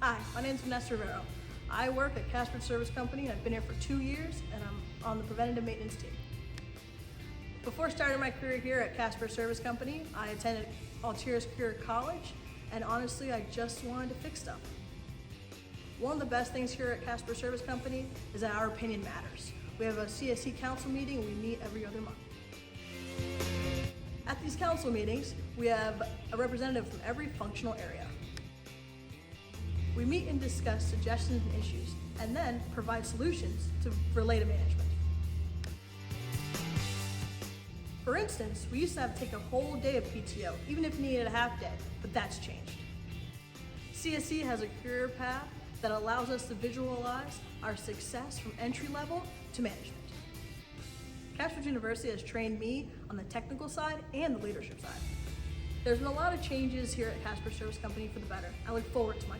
Hi, my name is Vanessa Rivero. I work at Caspers Service Company and I've been here for 2 years and I'm on the Preventative Maintenance Team. Before starting my career here at Caspers Service Company, I attended Altiers Career College and honestly I just wanted to fix stuff. One of the best things here at Caspers Service Company is that our opinion matters. We have a CSC council meeting and we meet every other month. At these council meetings, we have a representative from every functional area. We meet and discuss suggestions and issues, and then provide solutions to relay to management. For instance, we used to have to take a whole day of PTO, even if needed a half day, but that's changed. CSC has a career path that allows us to visualize our success from entry level to management. Caspers University has trained me on the technical side and the leadership side. There's been a lot of changes here at Caspers Service Company for the better. I look forward to my